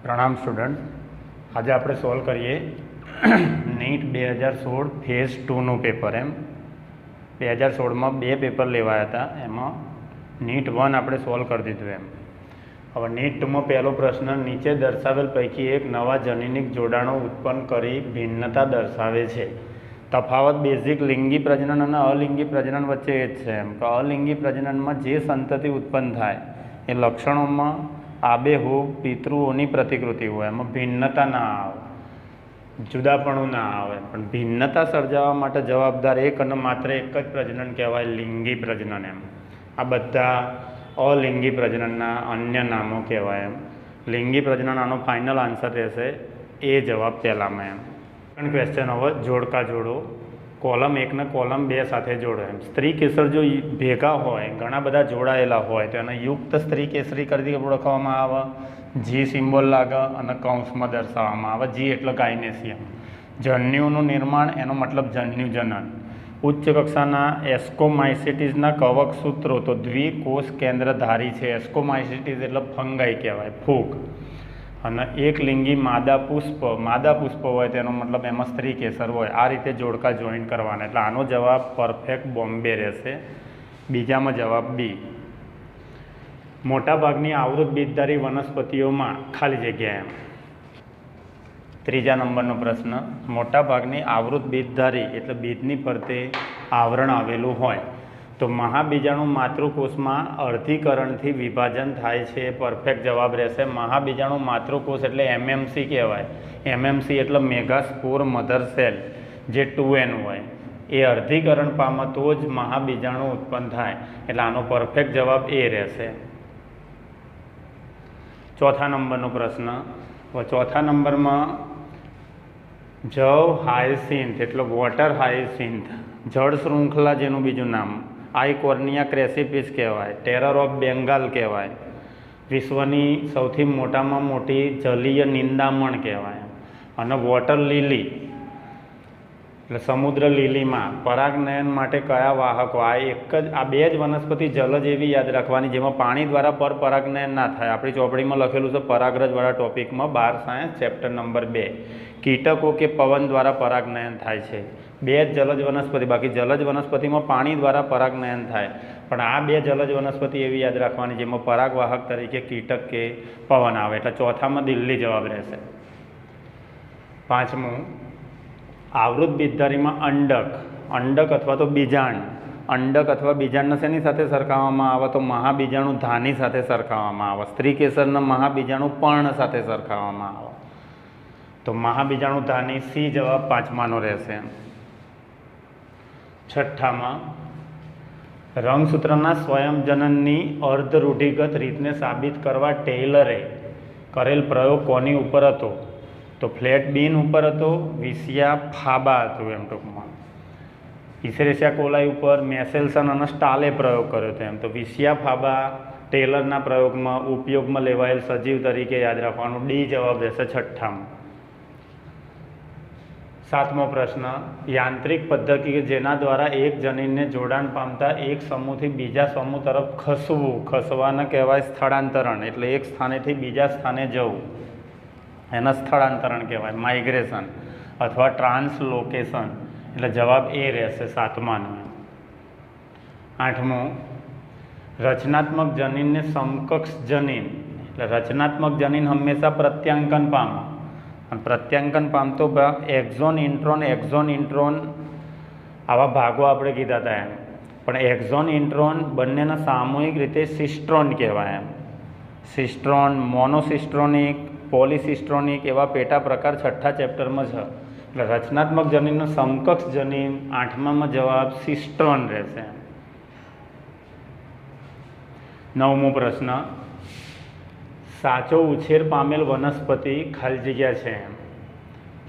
प्रणाम स्टूडेंट। आज आप सॉल्व करिए नीट 2016 फेज 2 पेपर। एम 2016 में 2 पेपर लेवाया था, एम नीट 1 आप सॉल्व कर दीधुं। एम हवे नीट 2 में पहलो प्रश्न, नीचे दर्शावेल पैकी एक नवा जनिनिक जोड़ाणो उत्पन्न करी भिन्नता दर्शावे छे। तफावत बेसिक लिंगी प्रजनन और अलिंगी प्रजनन वच्चे ए ज छे। एम तो अलिंगी प्रजनन में जे संतति उत्पन्न थाय ए लक्षणों में आबेहूब पितृओनी प्रतिकृति होय, एमां भिन्नता ना आवे, जुदापणुं ना आवे। पण भिन्नता सर्जावा माटे जवाबदार एक अने मात्र एक ज प्रजनन कहेवाय, लिंगी प्रजनन। एम आ बधा अलिंगी प्रजननना अन्य नामों कहेवाय। एम लिंगी प्रजनन आनो फाइनल आंसर रहेशे ए जवाब पहेलामां। एम सेकंड क्वेश्चन हवे जोड़का जोड़ो। कॉलम 1 ने कॉलम 2 साथे जोड़ो। एम स्त्री केसर जो भेगा होय, घणा बधा जोड़ायेला होय तो एने युक्त स्त्री केसरी तरीके ओळखवामां आवे। जी सिम्बोल लागे अने कौंसमां दर्शाववामां आवे। जी एटले गायनेसियम। जन्युनुं निर्माण एनो मतलब जन्युजनन। उच्च कक्षाना एस्कोमाइसिटीसना कवक सूत्रों तो द्विकोष केन्द्रधारी है। एस्कोमाइसिटीस एटले फंगाई कहेवाय, फूग। अने एक लिंगी मादा पुष्प होय तेनो मतलब एमां स्त्री केसर होय। आ रीते जोड़का जॉइन करवाना एटले आनो जवाब परफेक्ट बॉम्बे रहेशे। बीजामां जवाब बी। मोटा भागनी आवृत बीजधारी वनस्पतिओमां खाली जग्या। एम त्रीजा नंबरनो प्रश्न, मोटा भागनी आवृत बीजधारी एटले बीजनी फरते आवरण आवेलुं होय तो महाबीजाणु मातृकोष में अर्धीकरणथी विभाजन थाय छे। परफेक्ट जवाब रहेशे महाबीजाणु मातृकोष एटले एमएमसी कहेवाय। एमएमसी एटले मेगास्पोर मधर सेल जे 2N होय ए अर्धीकरण पामे तो ज महाबीजाणु उत्पन्न थाय एटले आनो परफेक्ट जवाब ए रहेशे। चौथा नंबरनो प्रश्न, चौथा नंबर में जव हायसिंथ एटले वॉटर हायसिंथ जड़ श्रृंखला जेनुं बीजुं नाम आइकोर्निया क्रेसिपिस कहेवाय। टेरर ऑफ बेंगाल कहेवाय। विश्वनी सौथी मोटामां मोटी जलीय निंदामण कहेवाय। अने वॉटर लीली एटले समुद्र लीली में परागनयन माटे कया वाहको? आ एक ज आ बे ज वनस्पति जलज एवी याद राखवानी जेमां पाणी द्वारा परपरागनयन ना थाय। आपणी चोपड़ी में लखेलुं छे परागरजवाळा टॉपिक में 12 सायन्स चेप्टर नंबर 2। कीटकों के पवन द्वारा परागनयन थाय छे। बे जलज वनस्पति, बाकी जलज वनस्पति में पाणी द्वारा परागनयन थाय, पण आ बे जलज वनस्पति एवी याद राखवानी जेमां परागवाहक तरीके कीटक के पवन आवे। एटले चौथा में दिल्ली जवाब रहेशे। पांचमું, आवृत बीजधारी में अंडक अथवा तो बीजाण। अंडक अथवा बीजाणने शेनी साथे सरखाववामां आवे तो महाबीजाणु धानी साथे सरखाववामां आवे। स्त्री केसरने महाबीजाणु पर्ण साथे सरखाववामां आवे तो महाबीजाणु धानी सी जवाब पांचमानो रहेशे। छठ्ठा में रंगसूत्रना स्वयंजनननी अर्धरूढ़िगत रीतने साबित करवा टेलरे करेल प्रयोग कोनी उपर हतो? तो फ्लेट बीन उपर हतो, विसिया फाबा हतुं। एम टूंकमां इसेरेसिया कोलाई उपर मेसेल्सन अने स्टाले प्रयोग कर्यो हतो। एम तो विसिया फाबा टेलरना प्रयोग में उपयोग में लेवायेल सजीव तरीके याद राखवानुं। डी जवाब रहेशे छठ्ठा में। सातमो प्रश्न, यांत्रिक पद्धति के जेना द्वारा एक जनीन ने जोड़ाण पामता एक समूह थी बीजा समूह तरफ खसवू, खसवाने कहेवाय स्थळांतरण। एटले एक स्थाने थी बीजा स्थाने जवुं एने स्थळांतरण कहेवाय, माइग्रेशन अथवा ट्रांसलोकेशन। एटले जवाब ए रहेशे सातमानो। आठमो, रचनात्मक जनीन ने समकक्ष जनीन एटले रचनात्मक जनीन हमेशा प्रत्यांकन पामे। प्रत्यांकन पामतो एक्झोन इंट्रोन आवा भागो आपणे कीधा था। एम पण एक्झोन इंट्रोन बंनेने सामूहिक रीते सिस्ट्रोन कहेवाय। एम सिस्ट्रोन, मोनोसिस्ट्रोनिक, पॉलिसिस्ट्रोनिक एवा पेटा प्रकार छठ्ठा चेप्टर में छे। एटले रचनात्मक जनीननो समकक्ष जनीन आठमा में जवाब सिस्ट्रोन रहेशे। नवमो प्रश्न, साचो उछेर पामेल वनस्पति खाली जग्या छे।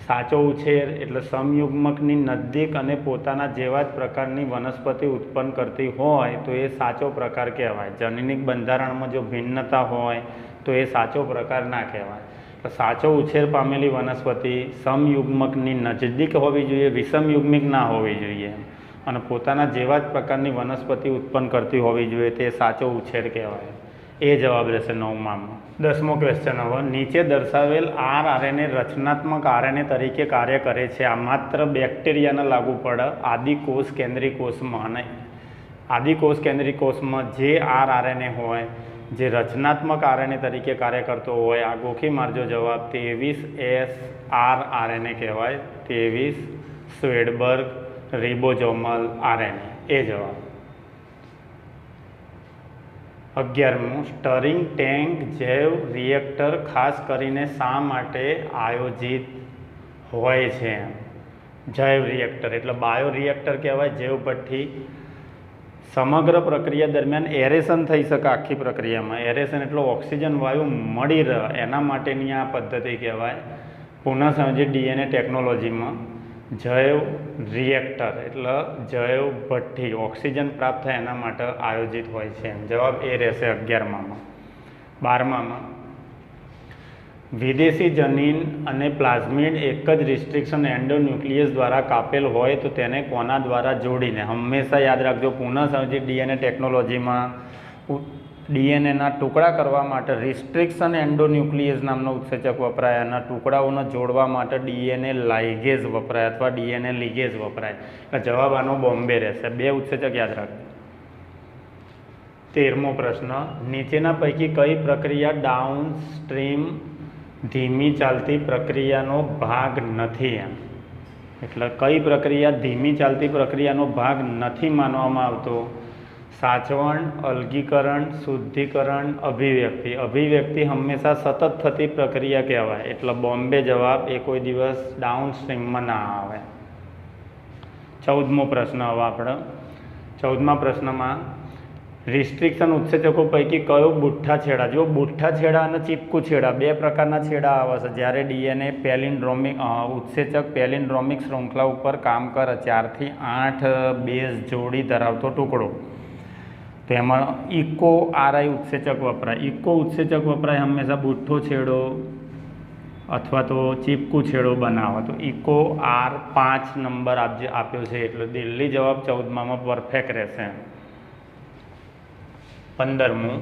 साचो उछेर एटले समयुग्मकनी नजीक अने पोताना जेवा ज प्रकारनी वनस्पति उत्पन्न करती होय तो ये साचो प्रकार कहेवाय। जनिनिक बंधारण में जो भिन्नता होय तो ये साचो प्रकार ना कहेवाय। तो साचो उछेर पामेली वनस्पति समयुग्मकनी नजदीक होवी जोईए, विषमयुग्मिक ना होवी जोईए। અને પોતાના જેવા જ પ્રકારની વનસ્પતિ ઉત્પન્ન કરતી હોવી જોઈએ તે સાચો ઉછેર કહેવાય. એ જવાબ રહેશે 9માં. 10મો ક્વેશ્ચન હવે, નીચે દર્શાવેલ આરઆરએનએ રચનાત્મક આરએનએ તરીકે કાર્ય કરે છે. આ માત્ર બેક્ટેરિયાને લાગુ પડે, આદિકોષ કેન્દ્રીય કોષમાં નહીં. આદિકોષ કેન્દ્રીય કોષમાં જે આરઆરએનએ હોય, જે રચનાત્મક આરએનએ તરીકે કાર્ય કરતો હોય, આ ગોખી મારજો જવાબ 23S આરઆરએનએ કહેવાય. 23 સ્વેડબર્ગ રિબોઝોમલ આરએનએ એ જવાબ. 11મું, સ્ટરિંગ ટેન્ક જૈવ રિએક્ટર ખાસ કરીને શા માટે આયોજિત હોય છે? જૈવ રિએક્ટર એટલે બાયો રિએક્ટર કહેવાય, જૈવ ભઠ્ઠી. સમગ્ર પ્રક્રિયા દરમિયાન એરેશન થઈ શકે. આખી પ્રક્રિયામાં એરેશન એટલે ઓક્સિજન વાયુ મળી રહે એના માટેની આ પદ્ધતિ કહેવાય. પુનઃસંયોજિત ડીએનએ ટેકનોલોજીમાં જૈવ રિએક્ટર એટલે જૈવ ભઠ્ઠી ઓક્સિજન પ્રાપ્ત થાય એના માટે આયોજિત હોય છે. જવાબ એ રહેશે 11માં. 12માં, વિદેશી જનીન અને પ્લાઝમિડ એક જ રિસ્ટ્રિક્શન એન્ડોન્યુક્લિયસ દ્વારા કાપેલ હોય તો તેને કોના દ્વારા જોડીને? હંમેશા યાદ રાખજો, પુનઃસંયોજિત ડીએનએ ટેકનોલોજીમાં ડીએનએના ટુકડા કરવા માટે રિસ્ટ્રિક્શન એન્ડોન્યુક્લિયસ નામનો ઉત્સેચક વપરાય. અને ટુકડાઓને જોડવા માટે ડીએનએ લાઇગેઝ વપરાય અથવા ડીએનએ લિગેઝ વપરાય. એટલે જવાબ આનો બોમ્બે રહેશે. 2 ઉત્સેચક યાદ રાખજો. 13મો પ્રશ્ન, નીચેના પૈકી કઈ પ્રક્રિયા ડાઉનસ્ટ્રીમ ધીમી ચાલતી પ્રક્રિયાનો ભાગ નથી? એટલે કઈ પ્રક્રિયા ધીમી ચાલતી પ્રક્રિયાનો ભાગ નથી માનવામાં આવતો? સાચવણ, અલગીકરણ, શુદ્ધિકરણ, અભિવ્યક્તિ. અભિવ્યક્તિ હંમેશા સતત થતી પ્રક્રિયા કહેવાય. એટલે બોમ્બે જવાબ એ કોઈ દિવસ ડાઉનસ્ટ્રીમમાં ના આવે. 14મો પ્રશ્ન હવે આપણે. 14મા પ્રશ્નમાં રિસ્ટ્રિક્શન ઉત્સેચકો પૈકી કયો બુઠ્ઠા છેડા? જો બુઠ્ઠા છેડા અને ચીપકુ છેડા 2 પ્રકારના છેડા આવે છે. જ્યારે ડીએનએ પેલિન્ડ્રોમિક ઉત્સેચક પેલિન્ડ્રોમિક શૃંખલા ઉપર કામ કરે 4 થી 8 બેઝ જોડી ધરાવતો ટુકડો, તેમાં ઇકો આરઆઈ ઉત્સેચક વપરાય. ઇકો ઉત્સેચક વપરાય હંમેશા બુઠ્ઠો છેડો અથવા તો ચીપકુ છેડો બનાવે. તો ઇકો આર 5 નંબર આપ્યો છે એટલે દિલ્હી જવાબ 14માં પરફેક્ટ રહેશે. 15મું,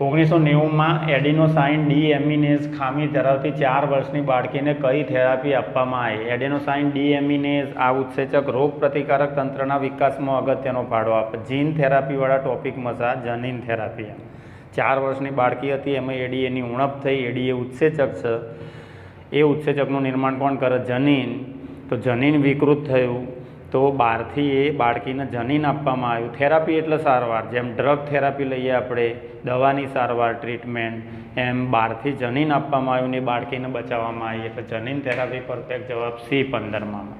1990માં એડિનોસાઇન ડીએમિનેઝ ખામી ધરાવતી 4 વર્ષની બાળકીને કઈ થેરાપી આપવામાં આવી? એડિનોસાઇન ડીએમિનેઝ આ ઉત્સેચક રોગ પ્રતિકારક તંત્રના વિકાસમાં અગત્યનો ફાળો આપે. જીન થેરાપીવાળા ટોપિકમાં છે જનીન થેરાપી. 4 વર્ષની બાળકી હતી, એમાં એડીએની ઉણપ થઈ. એડીએ ઉત્સેચક છે, એ ઉત્સેચકનું નિર્માણ કોણ કરે? જનીન. તો જનીન વિકૃત થયું તો બહારથી એ બાળકીને જનીન આપવામાં આવ્યું. થેરાપી એટલે સારવાર. જેમ ડ્રગ થેરાપી લઈએ આપણે, દવાની સારવાર ટ્રીટમેન્ટ, એમ બહારથી જનીન આપવામાં આવ્યું ને બાળકીને બચાવવામાં આવી. એટલે જનીન થેરાપી પરફેક્ટ જવાબ સી. 15માં.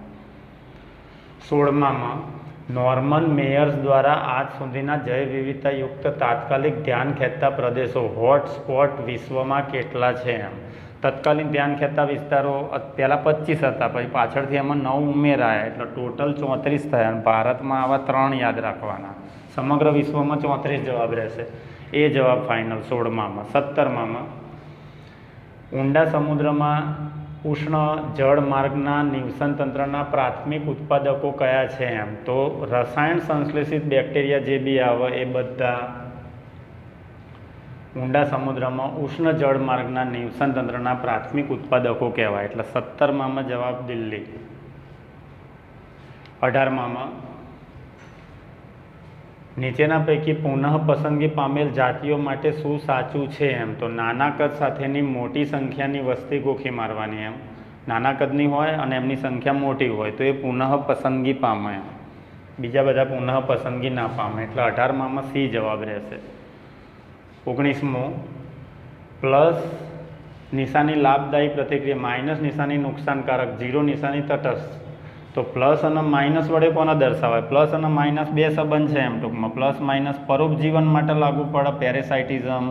16માં, નોર્મન મેયર્સ દ્વારા આજ સુધીના જૈવ વિવિધતાયુક્ત તાત્કાલિક ધ્યાન ખેંચતા પ્રદેશો હોટસ્પોટ વિશ્વમાં કેટલા છે? એમ તત્કાલીન ધ્યાન ખેંચતા વિસ્તારો પહેલાં 25 હતા, પછી પાછળથી એમાં 9 ઉમેરાયા એટલે ટોટલ 34 થયા. અને ભારતમાં આવા 3 યાદ રાખવાના. સમગ્ર વિશ્વમાં 34 જવાબ રહેશે. એ જવાબ ફાઇનલ. 16માં. 17માં, ઊંડા સમુદ્રમાં ઉષ્ણ જળ માર્ગના નિવસન તંત્રના પ્રાથમિક ઉત્પાદકો કયા છે? એમ તો રસાયણ સંશ્લેષિત બેક્ટેરિયા જે બી આવે એ બધા ઊંડા સમુદ્રમાં ઉષ્ણ જળ માર્ગના નિવસન તંત્રના પ્રાથમિક ઉત્પાદકો કહેવાય. એટલે 17માં જવાબ દિલ્હી. 18માં, નીચેના પૈકી પુનઃ પસંદગી પામેલ જાતિઓ માટે શું સાચું છે? એમ તો નાના કદ સાથેની મોટી સંખ્યાની વસ્તી ગોખી મારવાની. એમ નાના કદની હોય અને એમની સંખ્યા મોટી હોય તો એ પુનઃ પસંદગી પામે. બીજા બધા પુનઃ પસંદગી ના પામે. એટલે 18માં સી જવાબ રહેશે. 19મો, પ્લસ નિશાની લાભદાયી પ્રતિક્રિયા, માઇનસ નિશાની નુકસાનકારક, 0 નિશાની તટસ્થ. તો પ્લસ અને માઇનસ વડે કોને દર્શાવાય? પ્લસ અને માઇનસ 2 સંબંધ છે. એમ ટૂંકમાં પ્લસ માઇનસ પરોપજીવન માટે લાગુ પડે પેરેસાઇટિઝમ,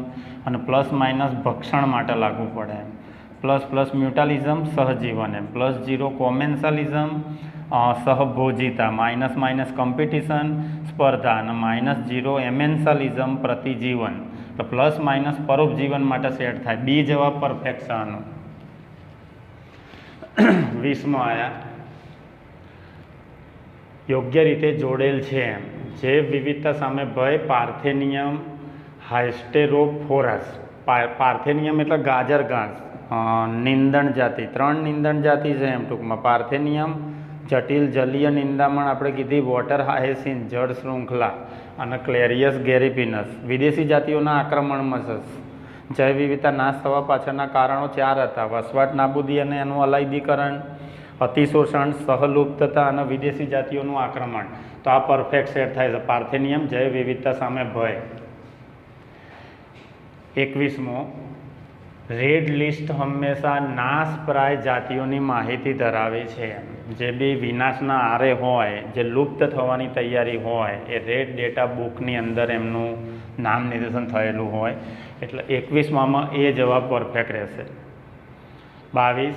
અને પ્લસ માઇનસ ભક્ષણ માટે લાગુ પડે. પ્લસ પ્લસ મ્યુટાલિઝમ સહજીવન. એમ +0 કોમેન્સાલિઝમ સહભોજિતા, માઇનસ માઇનસ કોમ્પિટિશન સ્પર્ધા, અને -0 એમેન્સાલિઝમ પ્રતિજીવન. તો પ્લસ માઇનસ પરોપજીવન માટે સેટ થાય. બી જવાબ પરફેક્ટ છે આનો. 20માં આવ્યા યોગ્ય રીતે જોડેલ છે એમ. જૈવ વિવિધતા સામે ભય પાર્થેનિયમ હાઇસ્ટેરોફોરસ. પાર્થેનિયમ એટલે ગાજર ઘાસ. નિંદણ જાતિ, 3 નિંદણ જાતિ છે એમ ટૂંકમાં. પાર્થેનિયમ, જટિલ જલીય નિંદામણ આપણે કીધી, વોટર હાયસિન જળ શૃંખલા, અને ક્લેરિયસ ગેરીપિનસ વિદેશી જાતિઓના આક્રમણમાં છે. જૈવ વિવિધતા નાશ થવા પાછળના કારણો 4 હતા: વસવાટ નાબૂદી અને એનું અલાયદીકરણ, અતિશોષણ, સહલુપ્તતા અને વિદેશી જાતિઓનું આક્રમણ. તો આ પરફેક્ટ સેટ થાય છે. પાર્થેનિયમ જૈવ વિવિધતા સામે ભય. 21મો, રેડ લિસ્ટ હંમેશા નાશપ્રાય જાતિઓની માહિતી ધરાવે છે. જે બી વિનાશના આરે હોય, જે લુપ્ત થવાની તૈયારી હોય, એ રેડ ડેટા બુકની અંદર એમનું નામ નિર્દેશન થયેલું હોય. એટલે 21માં એ જવાબ પરફેક્ટ રહેશે. 22,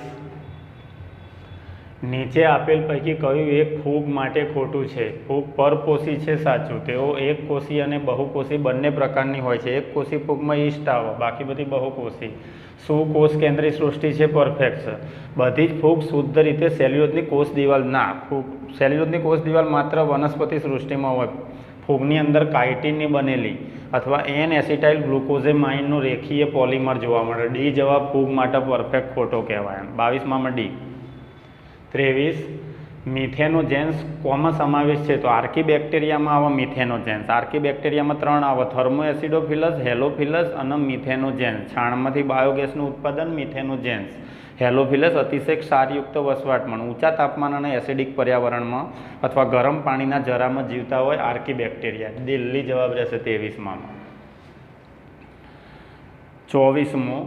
નીચે આપેલ પૈકી કયું એક ફૂગ માટે ખોટું છે? ફૂગ પરપોષી છે, સાચું. તેઓ એકકોષી અને બહુકોષી બંને પ્રકારની હોય છે. એકકોષી ફૂગમાં ઈસ્ટ આવે, બાકી બધી બહુકોષી. શું કોષ કેન્દ્રી સૃષ્ટિ છે? પરફેક્ટ છે. બધી જ ફૂગ શુદ્ધ રીતે સેલ્યુલોઝની કોષ દિવાલ ના. ફૂગ સેલ્યુલોઝની કોષ દિવાલ માત્ર વનસ્પતિ સૃષ્ટિમાં હોય. ફૂગની અંદર કાઇટિનની બનેલી અથવા એન એસિટાઇલ ગ્લુકોઝેમાઇનનું રેખીય પોલિમર જોવા મળે. ડી જવાબ ફૂગ માટે પરફેક્ટ ખોટો કહેવાય. 22માં ડી. 23, મિથેનોજેન્સ કોમાં સમાવેશ છે? તો આર્કીબેક્ટેરિયામાં આવે મિથેનોજેન્સ. આર્કીબેક્ટેરિયામાં 3 આવે: થર્મો એસિડોફિલસ, હેલોફિલસ અને મિથેનોજેન્સ. છાણમાંથી બાયોગેસનું ઉત્પાદન મિથેનોજેન્સ. હેલોફિલસ અતિશય ક્ષારયુક્ત વસવાટમાં, ઊંચા તાપમાન અને એસિડિક પર્યાવરણમાં અથવા ગરમ પાણીના જરામાં જીવતા હોય આર્કીબેક્ટેરિયા. દિલ્હી જવાબ રહેશે 23માં. 24મો,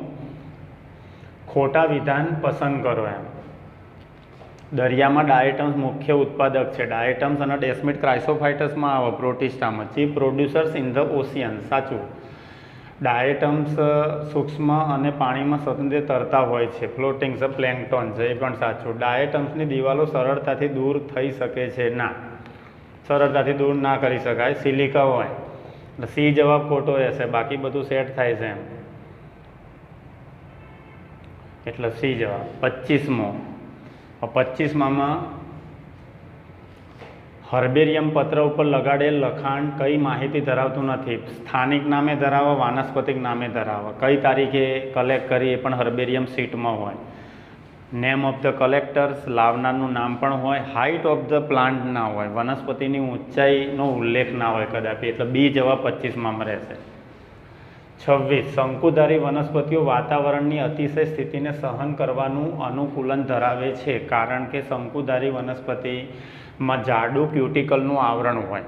ખોટા વિધાન પસંદ કરો એમ. દરિયામાં ડાયટમ્સ મુખ્ય ઉત્પાદક છે. ડાયટમ્સ અને ડેસ્મિડ ક્રાઇસોફાઇટસમાં આવે પ્રોટિસ્ટામાં. Chief producers in the ocean, સાચું. ડાયટમ્સ સૂક્ષ્મ અને પાણીમાં સ્વતંત્ર તરતા હોય છે. ફ્લોટિંગ છે, પ્લેન્કટોન છે, એ પણ સાચું. ડાયટમ્સની દિવાલો સરળતાથી દૂર થઈ શકે છે? ના, સરળતાથી દૂર ના કરી શકાય. સિલિકા હોય એટલે સી જવાબ ખોટો રહેશે. બાકી બધું સેટ થાય છે એમ, એટલે સી જવાબ. 25મો, 25માં હર્બેરિયમ પત્ર ઉપર લગાડેલ લખાણ કઈ માહિતી ધરાવતું નથી? સ્થાનિક નામે ધરાવે, વાનસ્પતિક નામે ધરાવે. કઈ તારીખે કલેક્ટ કરી એ પણ હર્બેરિયમ શીટમાં હોય. નેમ ઓફ ધ કલેક્ટર્સ, લાવનારનું નામ પણ હોય. હાઇટ ઓફ ધ પ્લાન્ટ ના હોય, વનસ્પતિની ઊંચાઈનો ઉલ્લેખ ના હોય કદાપી. એટલે બી જવાબ 25માં રહેશે. 26, શંકુધારી વનસ્પતિઓ વાતાવરણની અતિશય સ્થિતિને સહન કરવાનું અનુકૂલન ધરાવે છે, કારણ કે શંકુધારી વનસ્પતિમાં જાડું ક્યુટિકલનું આવરણ હોય.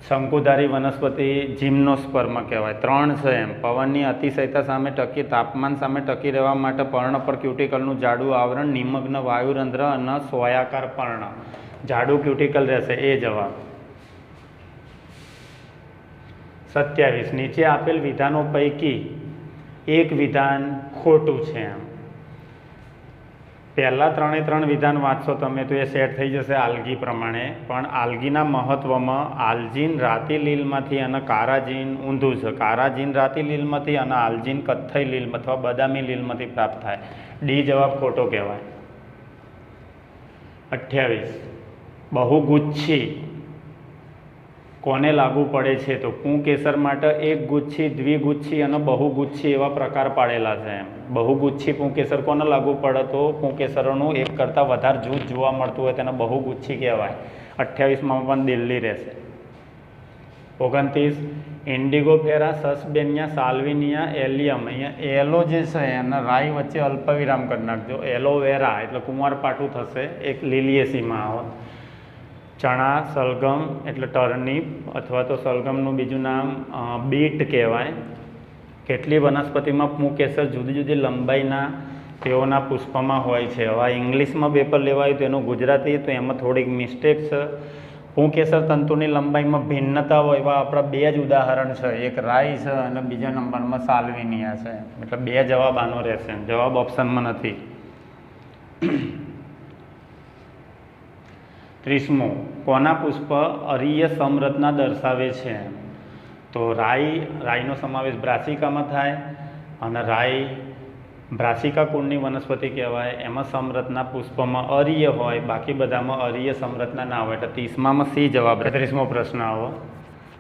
શંકુધારી વનસ્પતિ જિમ્નોસ્પર્મ કહેવાય. 3 છે એમ. પવનની અતિશયતા સામે ટકી, તાપમાન સામે ટકી રહેવા માટે પર્ણ પર ક્યુટિકલનું જાડું આવરણ, નિમગ્ન વાયુરંધ્ર અને સોયાકાર પર્ણ. જાડું ક્યુટિકલ રહેશે, એ જવાબ. 27, નીચે આપેલ વિધાનો પૈકી એક વિધાન ખોટું છે એમ. પહેલાં 3 વિધાન વાંચશો તમે તો એ સેટ થઈ જશે આલ્ગી પ્રમાણે. પણ આલ્ગીના મહત્વમાં આલ્જીન રાતી લીલમાંથી અને કારાજીન ઊંધું છે. કારાજીન રાતી લીલમાંથી અને આલ્જીન કથ્થઈ લીલ અથવા બદામી લીલમાંથી પ્રાપ્ત થાય. ડી જવાબ ખોટો કહેવાય. 28, બહુગુચ્છી કોને લાગુ પડે છે? તો પુંકેસર માટે એક ગુચ્છી, દ્વિગુચ્છી અને બહુગુચ્છી એવા પ્રકાર પાડેલા છે એમ. બહુગુચ્છી પુંકેસર કોને લાગુ પડે? તો પુંકેસરોનું એક કરતાં વધારે જૂથ જોવા મળતું હોય તેને બહુગુચ્છી કહેવાય. 28માં પણ દિલ્હી રહેશે. 29, ઇન્ડિગોફેરા, સસબેનિયા, સાલ્વિનિયા, એલિયમ. અહીંયા એલો જે છે એના રાઈ વચ્ચે અલ્પવિરામ કરી નાખજો. એલોવેરા એટલે કુંવારપાઠું થશે. એક લીલિયેસીમાં આવે. ચણા, સલગમ એટલે ટર્નિપ અથવા તો સલગમનું બીજું નામ બીટ કહેવાય. કેટલી વનસ્પતિમાં પુંકેસર જુદી જુદી લંબાઈના તેઓના પુષ્પમાં હોય છે. હવે ઇંગ્લિશમાં પેપર લેવાયું તો એનું ગુજરાતી, તો એમાં થોડીક મિસ્ટેક છે. પુંકેસર તંતુની લંબાઈમાં ભિન્નતા હોય એવા આપણા 2 જ ઉદાહરણ છે. એક રાઈ છે અને બીજા નંબરમાં સાલ્વિનિયા છે. એટલે 2 જવાબ આનો રહેશે. જવાબ ઓપ્શનમાં નથી. 30મો, કોના પુષ્પ અરીય સમરચના દર્શાવે છે? તો રાઈનો સમાવેશ બ્રાસિકામાં થાય અને રાઈ બ્રાસિકા કુળની વનસ્પતિ કહેવાય. એમાં સમરથના પુષ્પમાં અરીય હોય, બાકી બધામાં અરીય સમરથના ના હોય. એટલે 30માં સી જવાબ. 33મો પ્રશ્ન આવો.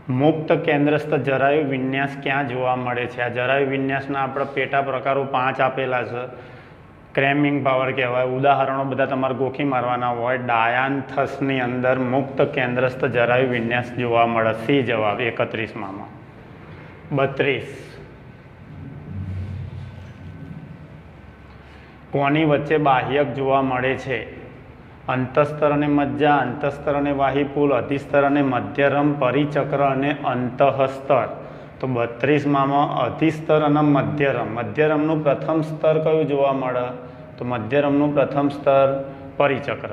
મુક્ત કેન્દ્રસ્થ જરાયુ વિન્યાસ ક્યાં જોવા મળે છે? આ જરાયુ વિન્યાસના આપણા પેટા પ્રકારો 5 આપેલા છે. ક્રેમિંગ પાવર કહેવાય. ઉદાહરણો બધા તમારે ગોખી મારવાના હોય. ડાયાન્થસની અંદર મુક્ત કેન્દ્રસ્થ જરાયુ વિન્યાસ જોવા મળે. સી જવાબ 31માં. 32. કોની વચ્ચે બાહ્યક જોવા મળે છે? અંતસ્તર અને મજ્જા, અંતસ્તર અને વાહિપુલ, અધિસ્તર અને મધ્યરમ, પરિચક્ર અને અંતઃસ્તર. તો 32માં અધિસ્તર અને મધ્યરમ. મધ્યરમનું પ્રથમ સ્તર કયું જોવા મળે? તો મધ્યરમનું પ્રથમ સ્તર પરિચક્ર.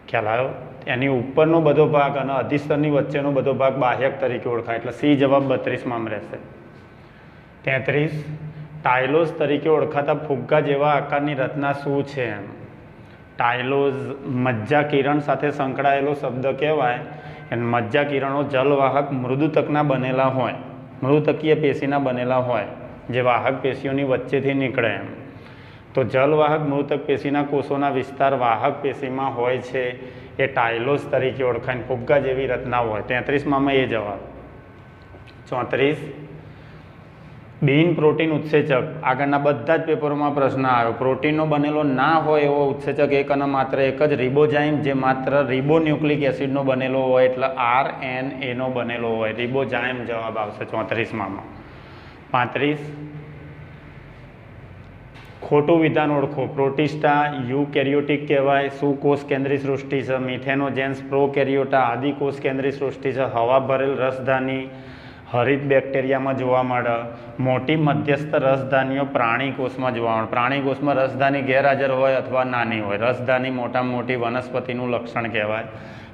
ખ્યાલ આવ્યો? એની ઉપરનો બધો ભાગ અને અધિસ્તરની વચ્ચેનો બધો ભાગ બાહ્યક તરીકે ઓળખાય. એટલે સી જવાબ 32માં રહેશે. 33. ટાઇલોઝ તરીકે ઓળખાતા ફુગ્ગા જેવા આકારની રચના શું છે? એમ ટાઇલોઝ મજ્જા કિરણ સાથે સંકળાયેલો શબ્દ કહેવાય. અને મજ્જા કિરણો જલવાહક મૃદુતકના બનેલા હોય, મૃદુતકીય પેશીના બનેલા હોય, જે વાહક પેશીઓની વચ્ચેથી નીકળે. એમ તો જલવાહક મૃદુતક પેશીના કોષોના વિસ્તાર વાહક પેશીમાં હોય છે, એ ટાઇલોઝ તરીકે ઓળખાય. ફુગ્ગા જેવી રચના હોય. 33માં એ જવાબ. 34. બિન પ્રોટીન ઉત્સેચક. આગળના બધા જ પેપરોમાં પ્રશ્ન આવ્યો. પ્રોટીનનો બનેલો ના હોય એવો ઉત્સેચક એક અને માત્ર એક જ રિબોઝાઇમ, જે માત્ર રિબોન્યુક્લિક એસિડનો બનેલો હોય, એટલે RNA બનેલો હોય. રિબોઝાઇમ જવાબ આવશે 34માં. 35. ખોટું વિધાન ઓળખો. પ્રોટિસ્ટા યુકેરિયોટિક કહેવાય. શું કોષ કેન્દ્રી સૃષ્ટિ છે? મિથેનોજેન્સ પ્રોકેરિયોટા આદિ કોષ કેન્દ્રી સૃષ્ટિ છે. હવા ભરેલ રસધાની હરિત બેક્ટેરિયામાં જોવા મળે. મોટી મધ્યસ્થ રસધાનીઓ પ્રાણી કોષમાં જોવા મળે. પ્રાણી કોષમાં રસધાની ગેરહાજર હોય અથવા નાની હોય. રસધાની મોટામાં મોટી વનસ્પતિનું લક્ષણ કહેવાય.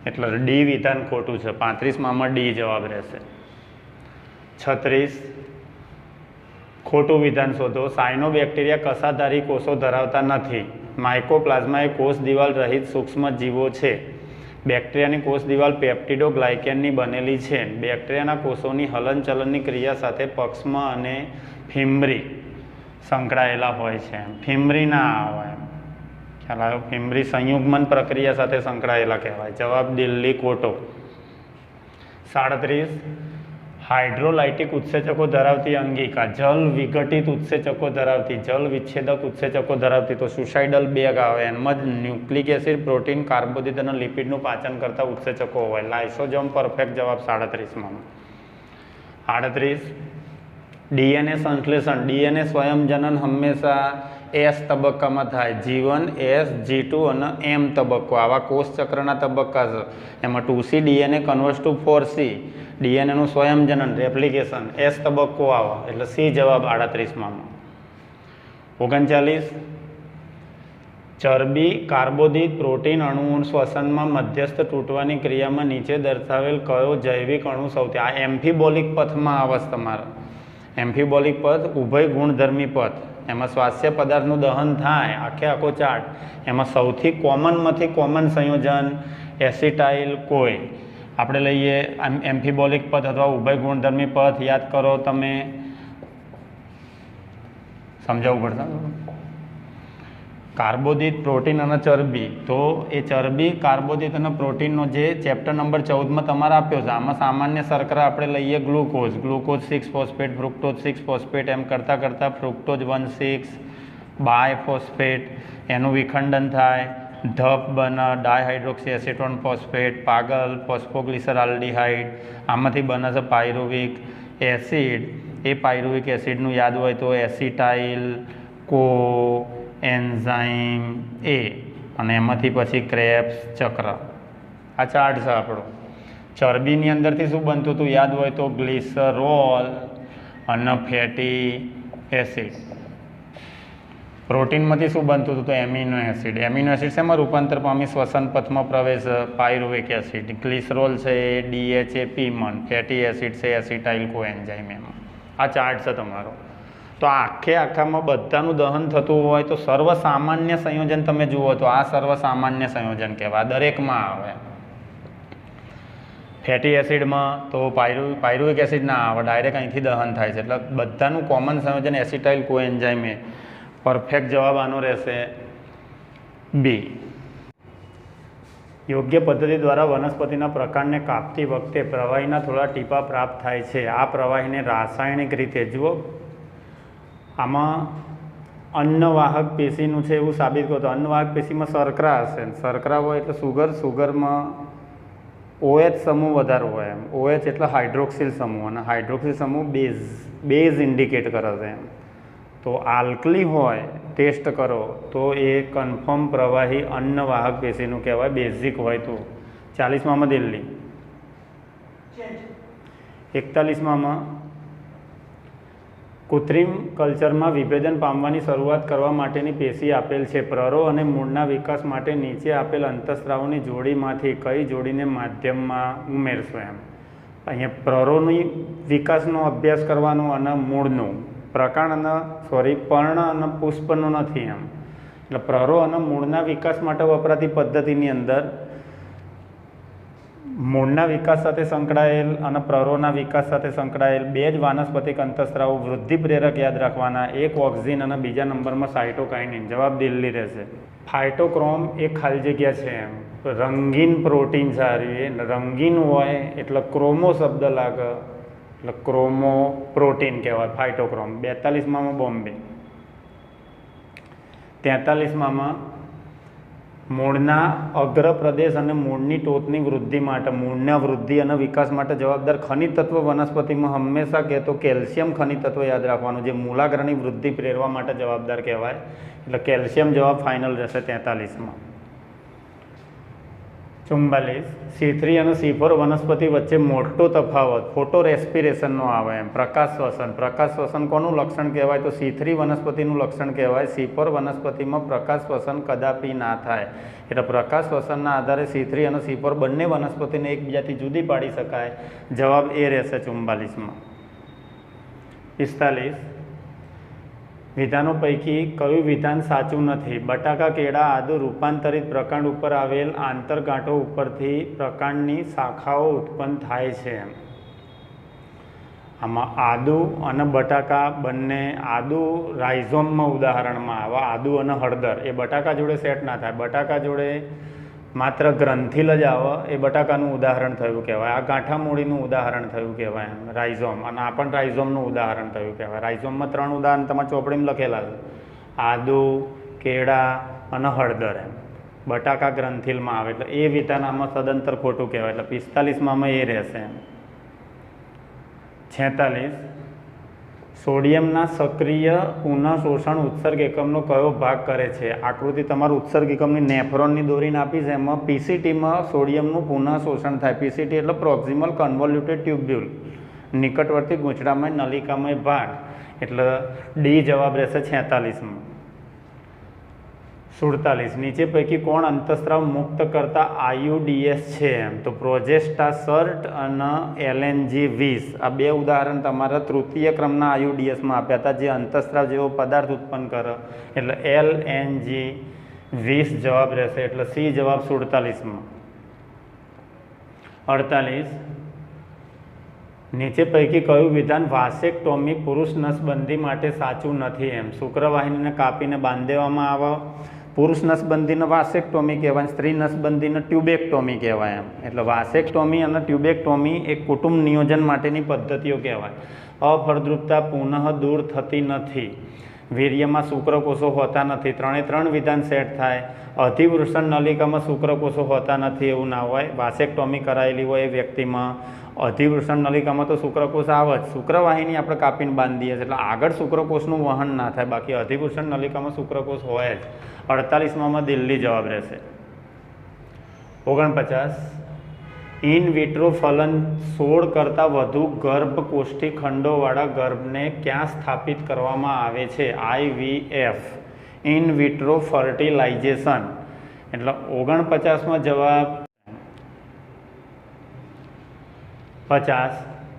એટલે ડી વિધાન ખોટું છે. 35માં ડી જવાબ રહેશે. 36. ખોટું વિધાન શોધો. સાયનોબેક્ટેરિયા કસાધારી કોષો ધરાવતા નથી. માઇકોપ્લાઝ્મા એ કોષ દિવાલ રહિત સૂક્ષ્મ જીવો છે. બેક્ટેરિયાની કોષ દિવાલ પેપ્ટિડોગ્લાયકેનની બનેલી છે. બેક્ટેરિયાના કોષોની હલનચલનની ક્રિયા સાથે પક્ષમાં અને ફિમ્બ્રી સંકળાયેલા હોય છે. ફિમ્બ્રી ના આવે. ખ્યાલ આવ્યો? ફિમ્બ્રી સંયુગ્મન પ્રક્રિયા સાથે સંકળાયેલા કહેવાય. જવાબ દિલ્હી ખોટો. 37. હાઇડ્રોલાઇટિક ઉત્સેચકો ધરાવતી અંગિકા. જલ વિઘટિત ઉત્સેચકો ધરાવતી, જલ વિચ્છેદક ઉત્સેચકો ધરાવતી. તો સુસાઇડલ બેગ આવે. એમાં જ ન્યુક્લિક એસિડ, પ્રોટીન, કાર્બોદિત અને લિપિડનું પાચન કરતા ઉત્સેચકો હોય. લાઇસોઝોમ પરફેક્ટ જવાબ 37માં. 38. ડીએનએ સંશ્લેષણ. ડીએનએ સ્વયંજનન હંમેશા એસ તબક્કામાં થાય. G1, S, G2 અને M તબક્કો. આવા કોષ ચક્રના તબક્કા છે. એમાં 2C DNA converts to 4C. ડીએનએનું સ્વયંજનન રેપ્લિકેશન એસ તબક્કો આવે. એટલે સી જવાબ 38માં. 39. ચરબી, કાર્બોદિત, પ્રોટીન અણુઓ શ્વસનમાં મધ્યસ્થ તૂટવાની ક્રિયામાં નીચે દર્શાવેલ કયો જૈવિક અણુ સૌથી? આ એમ્ફીબોલિક પથમાં આવે છે તમારા. એમ્ફીબોલિક પથ ઉભય ગુણધર્મી પથ. એમાં સ્વાસ્થ્ય પદાર્થનું દહન થાય. આખો ચાર્ટ. એમાં સૌથી કોમનમાંથી કોમન સંયોજન એસિટાઇલ કોઈ. આપણે લઈએ એમ્ફીબોલિક પથ અથવા ઉભય ગુણધર્મી પથ. યાદ કરો તમે, સમજાવવું પડશે. કાર્બોદિત, પ્રોટીન અને ચરબી. તો એ ચરબી, કાર્બોદિત અને પ્રોટીનનો જે ચેપ્ટર નંબર 14માં તમારે આપ્યો છે, આમાં સામાન્ય શર્કરા આપણે લઈએ glucose. Glucose 6 phosphate, fructose 6 phosphate. એમ કરતાં ફ્રુક્ટોઝ 1,6 બાયફોસ્ફેટ. એનું વિખંડન થાય, ધપ બને, ડાયહાઇડ્રોક્સી એસિટોન ફોસ્ફેટ, પાગલ, ફોસ્ફોગ્લિસરાલ્ડિહાઇડ. આમાંથી બને છે પાયરુવિક એસિડ. એ પાયરુવિક એસિડનું યાદ હોય તો એસિટાઇલ કો એન્ઝાઇમ એ. અને એમાંથી પછી ક્રેબ્સ ચક્ર. આ ચાર્ટ છે આપણો. ચરબીની અંદરથી શું બનતું હતું યાદ હોય તો ગ્લિસરોલ અને ફેટી એસિડ. પ્રોટીનમાંથી શું બનતું હતું તો એમિનો એસિડ. એમિનો એસિડ શેમાં રૂપાંતર પામી? શ્વસન પથમાં પ્રવેશ. Pyruvic acid. ગ્લિસરોલ છે એ DHAP-મન. ફેટી એસિડ છે એસિટાઇલ કોએન્ઝાઇમ. એમાં આ ચાર્ટ છે તમારો. તો આખામાં બધાનું દહન થતું હોય તો સર્વસામાન્ય સંયોજન તમે જુઓ તો આ સર્વસામાન્ય સંયોજન કહેવાય. દરેકમાં આવે. ફેટી એસિડમાં તો પાયરુવિક એસિડ ના આવે, ડાયરેક્ટ અહીંથી દહન થાય છે. એટલે બધાનું કોમન સંયોજન એસિટાઇલ કોએન્ઝાઇમ એ. પરફેક્ટ જવાબ આનો રહેશે બી. યોગ્ય પદ્ધતિ દ્વારા વનસ્પતિના પ્રકાંડને કાપતી વખતે પ્રવાહીના થોડા ટીપા પ્રાપ્ત થાય છે. આ પ્રવાહીને રાસાયણિક રીતે જુઓ, આમાં અન્નવાહક પેશીનું છે એવું સાબિત કરો તો અન્નવાહક પેશીમાં શર્કરા હશે. શર્કરા હોય એટલે સુગર, સુગરમાં OH સમૂહ વધારે હોય એમ. OH એટલે હાઇડ્રોક્સિલ સમૂહ, અને હાઇડ્રોક્સિલ સમૂહ બેઝ ઇન્ડિકેટ કરે છે એમ. તો આલ્કલી હોય, ટેસ્ટ કરો તો એ કન્ફર્મ પ્રવાહી અન્નવાહક પેશીનું કહેવાય, બેઝિક હોય તો. 40માં દિલ્હી. 41માં કૃત્રિમ કલ્ચરમાં વિભેદન પામવાની શરૂઆત કરવા માટેની પેશી આપેલ છે. પ્રરો અને મૂળના વિકાસ માટે નીચે આપેલ અંતઃસ્ત્રાવોની જોડીમાંથી કઈ જોડીને માધ્યમમાં ઉમેરશો એમ. અહીંયા પ્રરોની વિકાસનો અભ્યાસ કરવાનો અને મૂળનું, પ્રકાંડ અને પર્ણ અને પુષ્પનો નથી એમ. એટલે પ્રરો અને મૂળના વિકાસ માટે વપરાતી પદ્ધતિની અંદર મૂળના વિકાસ સાથે સંકળાયેલ અને પ્રરોના વિકાસ સાથે સંકળાયેલ બે જ વાનસ્પતિક અંતઃસ્ત્રાવો વૃદ્ધિ પ્રેરક યાદ રાખવાના, એક ઓક્સિન અને બીજા નંબરમાં સાયટોકાઇનિન. જવાબ દિલ્હી રહેશે. ફાઇટોક્રોમ એ ખાલી જગ્યા છે એમ, રંગીન પ્રોટીન સારી, રંગીન હોય એટલે ક્રોમો શબ્દ લાગે એટલે ક્રોમો પ્રોટીન કહેવાય ફાઇટોક્રોમ. 42માં બોમ્બે. 43માં મૂળના અગ્ર પ્રદેશ અને મૂળની ટોચની વૃદ્ધિ માટે, મૂળના વૃદ્ધિ અને વિકાસ માટે જવાબદાર ખનિજ તત્વ વનસ્પતિમાં હંમેશા કહેતો કેલ્શિયમ ખનિજ તત્વ યાદ રાખવાનું, જે મૂલાગ્રની વૃદ્ધિ પ્રેરવા માટે જવાબદાર કહેવાય. એટલે કેલ્શિયમ જવાબ ફાઇનલ રહેશે 43માં. 44 C3 અને C4 વનસ્પતિ વચ્ચે મોટો તફાવત ફોટો રેસ્પિરેશનનો આવે એમ. પ્રકાશ શ્વસન. પ્રકાશ શ્વસન કોનું લક્ષણ કહેવાય તો C3 વનસ્પતિનું લક્ષણ કહેવાય. C4 વનસ્પતિમાં પ્રકાશ શ્વસન કદાપી ના થાય. એટલે પ્રકાશ શ્વસનના આધારે C3 અને C4 બંને વનસ્પતિને એકબીજાથી જુદી પાડી શકાય. જવાબ એ રહેશે 44માં. 45 વિધાનો પૈકી કયું વિધાન સાચું નથી? બટાકા, કેળા, આદુ રૂપાંતરિત પ્રકાંડ ઉપર આવેલ આંતરગાંઠો ઉપરથી પ્રકાંડની શાખાઓ ઉત્પન્ન થાય છે. આમાં આદુ અને બટાકા બંને, આદુ રાઇઝોમમાં ઉદાહરણમાં આવે, આદુ અને હળદર એ બટાકા જોડે સેટ ના થાય. બટાકા જોડે માત્ર ગ્રંથિલ જ આવે એ બટાકાનું ઉદાહરણ થયું કહેવાય. આ ગાંઠા મૂળીનું ઉદાહરણ થયું કહેવાય એમ, રાઇઝોમ. અને આ પણ રાઇઝોમનું ઉદાહરણ થયું કહેવાય. રાઇઝોમમાં 3 ઉદાહરણ તમારા ચોપડીમાં લખેલા છે: આદુ, કેળા અને હળદર એમ. બટાકા ગ્રંથિલમાં આવે એટલે એ વિધાન આમાં સદંતર ખોટું કહેવાય. એટલે 45માં એ રહેશે એમ. 46 સોડિયમના સક્રિય પુનઃશોષણ ઉત્સર્ગ એકમનો કયો ભાગ કરે છે? આકૃતિ તમારું ઉત્સર્ગ એકમની નેફ્રોનની દોરીને આપી છે. એમાં પીસીટીમાં સોડિયમનું પુનઃશોષણ થાય. પીસીટી એટલે પ્રોક્સિમલ કન્વોલ્યુટેડ ટ્યુબ્યુલ, નિકટવર્તી ગૂંચળામય નલિકામય ભાગ. એટલે ડી જવાબ રહેશે 46માં. 47 નીચે પૈકી કોણ અંતઃસ્ત્રાવ મુક્ત કરતા IUDs છે એમ? તો પ્રોજેસ્ટાસર્ટ અને LNG20. આ બે ઉદાહરણ તમારા તૃતીય ક્રમના IUDsમાં આપ્યા હતા, જે અંતઃસ્ત્રાવ જેવો પદાર્થ ઉત્પન્ન કરે. એટલે LNG20 જવાબ રહેશે. એટલે સી જવાબ 47માં. 48 નીચે પૈકી કયું વિધાન વાસેક્ટોમી પુરુષ નસબંધી માટે સાચું નથી એમ? શુક્રવાહિનીને કાપીને બાંધી દેવામાં આવે, પુરુષ નસબંધીને વાસેક્ટોમી કહેવાય, સ્ત્રી નસબંધીને ટ્યુબેક્ટોમી કહેવાય એમ. એટલે વાસેક્ટોમી અને ટ્યુબેક્ટોમી એ કુટુંબ નિયોજન માટેની પદ્ધતિઓ કહેવાય. અફળદ્રુપતા પુનઃ દૂર થતી નથી, વીર્યમાં શુક્રકોષો હોતા નથી. 3 વિધાન સેટ થાય. અધિવૃષણ નલિકામાં શુક્રકોષો હોતા નથી એવું ના હોય. વાસેક્ટોમી કરાયેલી હોય એ વ્યક્તિમાં અધિવૃષણ નલિકામાં તો શુક્રકોષ આવે જ. શુક્રવાહિની આપણે કાપીને બાંધી દઈએ એટલે આગળ શુક્રકોષનું વહન ના થાય, બાકી અધિવૃષણ નલિકામાં શુક્રકોષ હોય જ. 48માં દિલ્હી જવાબ રહેશે. 49 ઇન વિટ્રો ફલન 16 કરતાં વધુ ગર્ભકોષ્ઠી ખંડોવાળા ગર્ભને ક્યાં સ્થાપિત કરવામાં આવે છે? IVF, in vitro fertilisation. એટલે 49માં જવાબ 50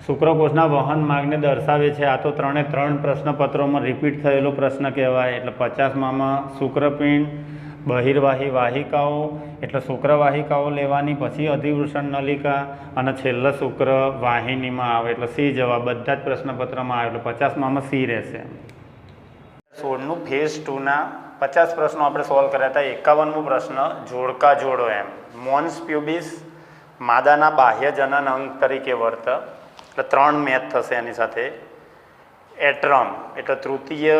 શુક્રકોષના વહન માર્ગને દર્શાવે છે. આ તો 3 પ્રશ્નપત્રોમાં રિપીટ થયેલો પ્રશ્ન કહેવાય. એટલે 50માં શુક્રપિંડ, બહિર્વાહી વાહિકાઓ, એટલે શુક્રવાહિકાઓ લેવાની, પછી અધિવૃષણ નલિકા અને છેલ્લે શુક્રવાહિનીમાં આવે. એટલે સી જવાબ બધા જ પ્રશ્નપત્રમાં આવે. એટલે 50માં સી રહેશે. 16નું ફેઝ 2ના 50 પ્રશ્નો આપણે સોલ્વ કર્યા હતા. 51મો પ્રશ્ન જોડકા જોડો એમ. મોન્સ પ્યુબિસ માદાના બાહ્ય જનન અંગ તરીકે વર્ત, એટલે 3 મેથ થશે એની સાથે. એટ્રમ એટલે તૃતીય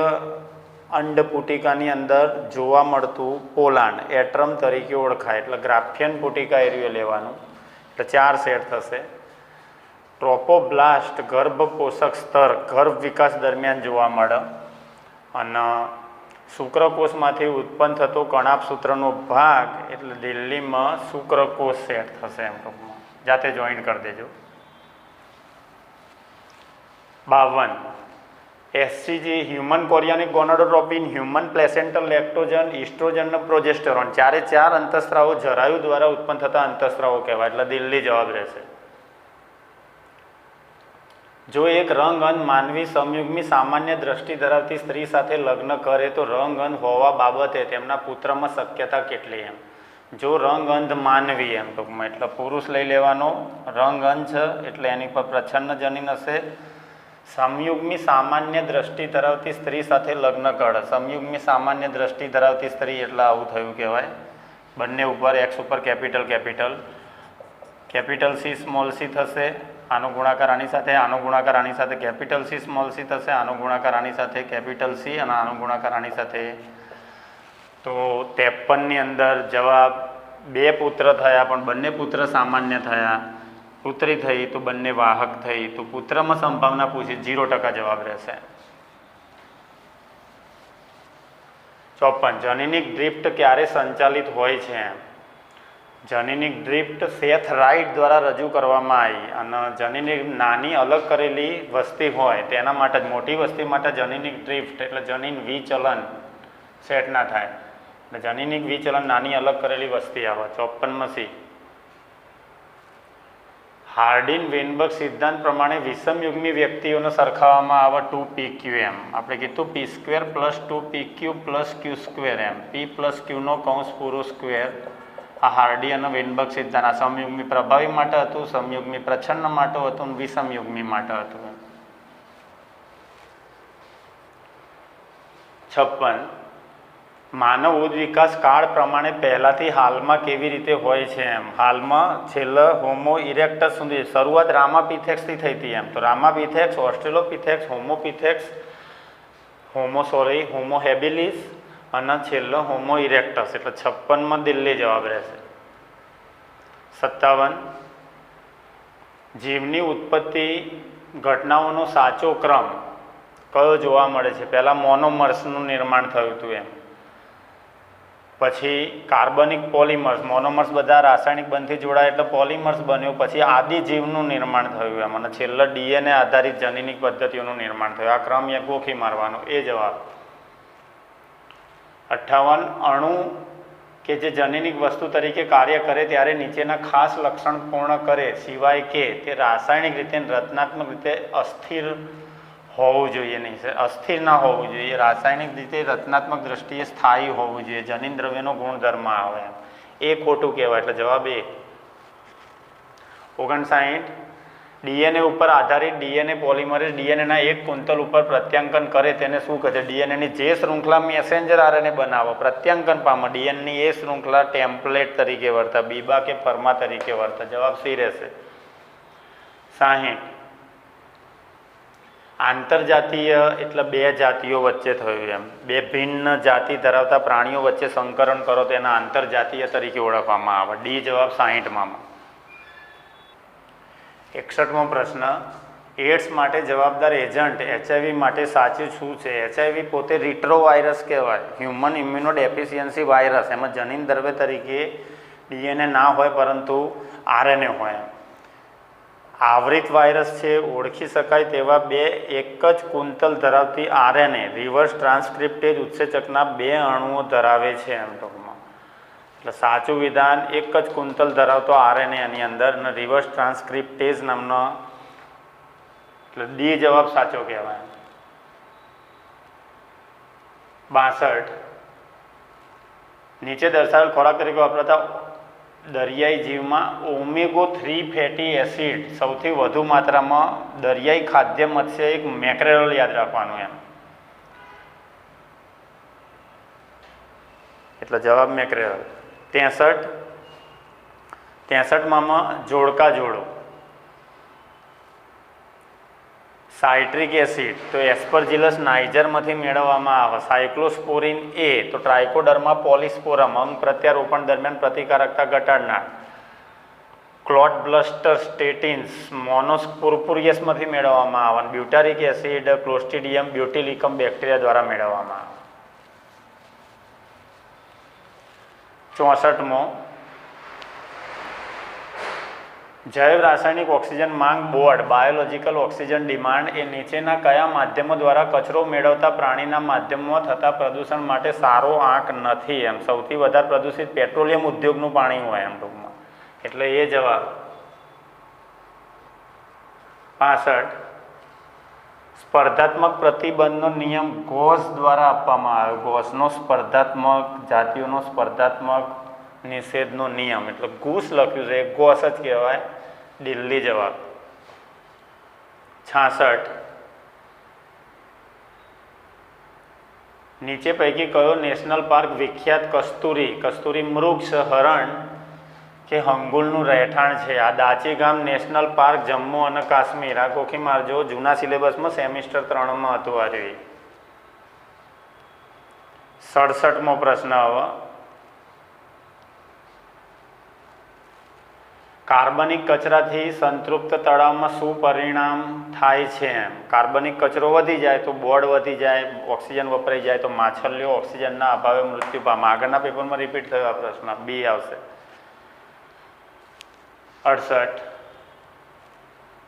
અંડપુટિકાની અંદર જોવા મળતું પોલાણ એટ્રમ તરીકે ઓળખાય, એટલે ગ્રાફિયન પુટિકા એરિયો લેવાનું, એટલે 4 સેટ થશે. ટ્રોપોબ્લાસ્ટ ગર્ભ પોષક સ્તર ગર્ભ વિકાસ દરમિયાન જોવા મળે, અને શુક્રકોષમાંથી ઉત્પન્ન થતો કણાભસૂત્રનો ભાગ એટલે દિલ્હીમાં શુક્રકોષ સેટ થશે. એમ ટૂંકમાં જાતે જોઈન્ટ કરી દેજો. 52 SCG human chorionic gonadotropin, human placental lactogen, oestrogen, progesterone, 4 અંતઃસ્ત્રાવો જરાયુ દ્વારા ઉત્પન્ન થતા અંતઃસ્ત્રાવો કહેવાય, એટલે દિલ્હી જવાબ રહેશે. જો એક રંગઅંધ માનવી સમયુગ્મી સામાન્ય દ્રષ્ટિ ધરાવતી સ્ત્રી સાથે લગ્ન કરે તો રંગઅંધ હોવા બાબતે તેમના પુત્રમાં શક્યતા કેટલી? એમ. જો રંગઅંધ માનવી એમ ટૂંકમાં એટલે પુરુષ લઈ લેવાનો, રંગઅંધ છે એટલે એની પર પ્રચ્છન્ન જનીન હશે. સમયુગ્મી સામાન્ય દ્રષ્ટિ ધરાવતી સ્ત્રી સાથે લગ્ન કરે, સમયુગ્મી સામાન્ય દ્રષ્ટિ ધરાવતી સ્ત્રી એટલે આવું થયું કહેવાય. બંને ઉપર એક્સ ઉપર કેપિટલ સી સ્મોલ સી થશે, આનો ગુણાકાર આની સાથે, આનો ગુણાકાર આની સાથે કેપિટલ સી સ્મોલ સી થશે, આનો ગુણાકાર આની સાથે કેપિટલ સી, અને આનો ગુણાકાર આની સાથે. તો 53ની અંદર જવાબ 2 પુત્ર થયા, પણ બંને પુત્ર સામાન્ય થયા. પુત્રી થઈ તો બંને વાહક થઈ, તો પુત્રમાં સંભાવના પૂછી 0% જવાબ રહેશે. 54 જનીનિક ડ્રિફ્ટ ક્યારે સંચાલિત હોય છે? જનીનિક ડ્રિફ્ટ સેથ રાઇટ દ્વારા રજૂ કરવામાં આવી, અને જનીનિક નાની અલગ કરેલી વસ્તી હોય તેના માટે જ, મોટી વસ્તી માટે જનીનિક ડ્રિફ્ટ એટલે જનીન વિચલન સેટ ના થાય, એટલે જનીનિક વિચલન નાની અલગ કરેલી વસ્તી આવે. 54માં સી હાર્ડિન વેનબર્ગ સિદ્ધાંત પ્રમાણે વિષમયુગ્મી વ્યક્તિઓને સરખાવવામાં આવે 2pq. આપણે કીધું p² + 2pq + q². p + q પૂરો સ્ક્વેર. આ હાર્ડી અને વેનબર્ગ સિદ્ધાંત આ સમયુગ્મી પ્રભાવી માટે હતું, સમયુગ્મી પ્રચ્છન્ન માટે હતું, અને વિષમયુગ્મી માટે હતું. 56 માનવ ઉદ્વિકાસ કાળ પ્રમાણે પહેલાથી હાલમાં કેવી રીતે હોય છે? એમ. હાલમાં છેલ્લા હોમો ઇરેક્ટસ સુધી શરૂઆત રામાપિથેક્સથી થઈ હતી. એમ તો રામાપિથેક્સ, ઓસ્ટ્રેલોપિથેક્સ, હોમો હેબિલિસ અને છેલ્લો હોમો ઇરેક્ટસ, એટલે 56માં દિલ્હી જવાબ રહેશે. 57 જીવની ઉત્પત્તિ ઘટનાઓનો સાચો ક્રમ કયો જોવા મળે છે? પહેલાં મોનોમર્સનું નિર્માણ થયું હતું, એમ પછી કાર્બનિક પોલિમર્સ, મોનોમર્સ બધા રાસાયણિક બંધથી જોડાય એટલે પોલિમર્સ બન્યું, પછી આદિજીવનું નિર્માણ થયું એમ, અને છેલ્લા DNA આધારિત જનીનિક પદ્ધતિઓનું નિર્માણ થયું. આ ક્રમ એ ગોખી મારવાનો, એ જવાબ. 58 અણુ કે જે જનીનિક વસ્તુ તરીકે કાર્ય કરે ત્યારે નીચેના ખાસ લક્ષણ પૂર્ણ કરે સિવાય કે તે રાસાયણિક રીતે રચનાત્મક રીતે અસ્થિર હોવું જોઈએ નહીં, અસ્થિર ના હોવું જોઈએ, રાસાયણિક રીતે રચનાત્મક દ્રષ્ટિએ સ્થાયી હોવું જોઈએ, જનીન દ્રવ્યનો ગુણધર્મ આવે એમ. એ ખોટું કહેવાય, એટલે જવાબ એ. 59 DNA ઉપર આધારિત DNA પોલિમરેઝ DNAના એક કુંતલ ઉપર પ્રત્યાંકન કરે તેને શું કહે છે? DNAની જે શૃંખલા મેસેન્જર RNA બનાવો, પ્રત્યાંકન પામે, DNAની એ શૃંખલા ટેમ્પલેટ તરીકે વર્તે, બીબા કે ફર્મા તરીકે વર્તે. જવાબ સી રહેશે. 60 આંતરજાતીય એટલે 2 જાતિઓ વચ્ચે થયું એમ, 2 ભિન્ન જાતિ ધરાવતા પ્રાણીઓ વચ્ચે સંકરણ કરો તો એના આંતરજાતીય તરીકે ઓળખવામાં આવે. ડી જવાબ 60માં. 61મો પ્રશ્ન એડ્સ માટે જવાબદાર એજન્ટ HIV માટે સાચું શું છે? HIV પોતે રિટ્રોવાયરસ કહેવાય, હ્યુમન ઇમ્યુનો ડેફિશિયન્સી વાયરસ. એમાં જનીન દ્રવ્ય તરીકે DNA ના હોય પરંતુ RNA હોય. આવરિત વાયરસ છે, ઓળખી શકાય તેવા 2 એક જ કુંતલ ધરાવતી RNA રિવર્સ ટ્રાન્સક્રિપ્ટેજ ઉત્સેચકના 2 અણુઓ ધરાવે છે એમ ટૂંકમાં. એટલે સાચું વિધાન એક જ કુંતલ ધરાવતો RNA એની અંદર, અને રિવર્સ ટ્રાન્સક્રિપ્ટેજ નામનો, એટલે ડી જવાબ સાચો કહેવાય. 62 નીચે દર્શાવેલ ખોરાક તરીકે વપરાતા દરિયાઈ જીવમાં ઓમેગા-3 ફેટી એસિડ સૌથી વધુ માત્રામાં દરિયાઈ ખાદ્ય મત્સ્ય એક મેક્રેલ યાદ રાખવાનું એમ. એટલે જવાબ મેક્રેલ. 63માં જોડકા જોડો. સાઇટ્રિક એસિડ તો એસ્પરજીલસ નાઇજરમાંથી મેળવવામાં આવે. સાયક્લોસ્પોરિન એ તો ટ્રાઇકોડર્મા પોલિસ્પોરમ અંગ પ્રત્યારોપણ દરમિયાન પ્રતિકારકતા ઘટાડનાર. ક્લોટ બ્લસ્ટર સ્ટેટિન્સ મોનોસ્પોરપુરિયસમાંથી મેળવવામાં આવે. બ્યુટારિક એસિડ ક્લોસ્ટ્રીડિયમ બ્યુટિલિકમ બેક્ટેરિયા દ્વારા મેળવવામાં આવે. 64મો જૈવ રાસાયણિક ઓક્સિજન માંગ બોર્ડ બાયોલોજિકલ ઓક્સિજન ડિમાન્ડ એ નીચેના કયા માધ્યમો દ્વારા કચરો મેળવતા પ્રાણીના માધ્યમમાં થતા પ્રદૂષણ માટે સારો આંક નથી? એમ સૌથી વધારે પ્રદૂષિત પેટ્રોલિયમ ઉદ્યોગનું પાણી હોય એમ ટૂંકમાં, એટલે એ જવાબ. 65 સ્પર્ધાત્મક પ્રતિબંધનો નિયમ ઘોષ દ્વારા આપવામાં આવ્યો. ઘોષનો સ્પર્ધાત્મક જાતિઓનો સ્પર્ધાત્મક નિષેધનો નિયમ એટલે ઘૂસ લખ્યું છે, ઘોષ જ કહેવાય. દિલ્હી જવાબ. 66 નીચે પૈકી કયો નેશનલ પાર્ક વિખ્યાત કસ્તુરી મૃગ હરણ કે હંગુલનું રહેઠાણ છે? આ દાચી ગામ નેશનલ પાર્ક જમ્મુ અને કાશ્મીર. આ ગોખી મારજો, જૂના સિલેબસમાં સેમિસ્ટર 3માં હતું આ જોઈએ. 67મો પ્રશ્ન હવે. કાર્બનિક કચરાથી સંતૃપ્ત તળાવમાં શું પરિણામ થાય છે? એમ કાર્બનિક કચરો વધી જાય તો બોર્ડ વધી જાય, ઓક્સિજન વપરાઈ જાય તો માછલીઓ ઓક્સિજનના અભાવે મૃત્યુ પામે. આગળના પેપરમાં રિપીટ થયો આ પ્રશ્ન, બી આવશે. 68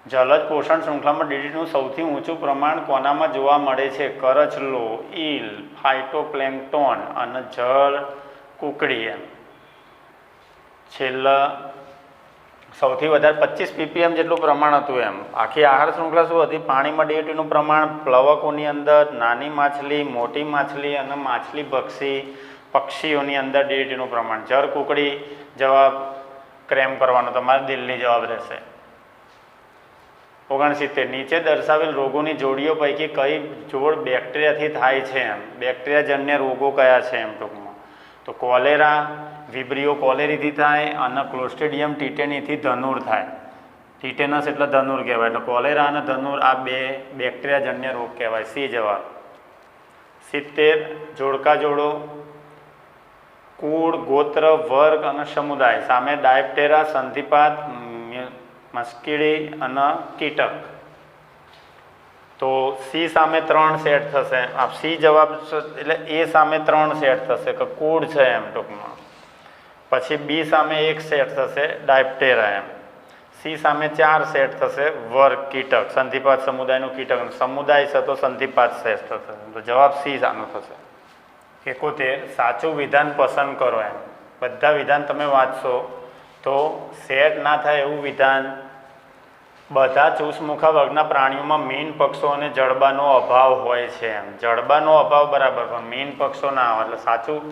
જલજ પોષણ શૃંખલામાં ડીડીટીનું સૌથી ઊંચું પ્રમાણ કોનામાં જોવા મળે છે? કરચલો, ઈલ, ફાઇટોપ્લેન્ક્ટોન અને જળ કુકડી. એમ છેલ્લા સૌથી વધારે 25 ppm જેટલું પ્રમાણ હતું. એમ આખી આહાર શૃંખલા શું હતી? પાણીમાં ડીડીટીનું પ્રમાણ પ્લવકોની અંદર, નાની માછલી, મોટી માછલી અને માછલી પક્ષીઓની અંદર ડીડીટીનું પ્રમાણ. જળ કુકડી જવાબ ક્રેમ કરવાનો તમારે, દિલ્હી જવાબ રહેશે. 69 નીચે દર્શાવેલ રોગોની જોડીઓ પૈકી કઈ જોડ બેક્ટેરિયાથી થાય છે? એમ બેક્ટેરિયાજન્ય રોગો કયા છે? એમ ટૂંકમાં તો કોલેરા વિબ્રિયો કોલેરીથી થાય અને ક્લોસ્ટ્રીડિયમ ટીટેનીથી ધનુર થાય. ટીટેનસ એટલે ધનુર કહેવાય, એટલે કોલેરા અને ધનુર આ બે બેક્ટેરિયાજન્ય રોગ કહેવાય. સી જવાબ. 70 જોડકા જોડો. કુળ, ગોત્ર, વર્ગ અને સમુદાય સામે ડાયપ્ટેરા, સંધિપાત, મસ્કીડી અને કીટક. તો સી સામે 3 સેટ થશે. આ સી જવાબ એટલે એ સામે 3 સેટ થશે કે કુળ છે એમ ટૂંકમાં. પછી બી સામે 1 સેટ થશે ડાયપ્ટેરા. એમ સી સામે 4 સેટ થશે વર્ગ કીટક, સંધિપાત સમુદાયનું કીટક. સમુદાય છે તો સંધિપાત સેટ થશે. તો જવાબ સી આનો થશે. 71 સાચું વિધાન પસંદ કરો. એમ બધા વિધાન તમે વાંચશો તો સેટ ના થાય એવું વિધાન. બધા ચૂસમુખા વર્ગના પ્રાણીઓમાં મીન પક્ષો અને જડબાનો અભાવ હોય છે. એમ જડબાનો અભાવ બરાબર, પણ મીન પક્ષો ના આવે એટલે સાચું.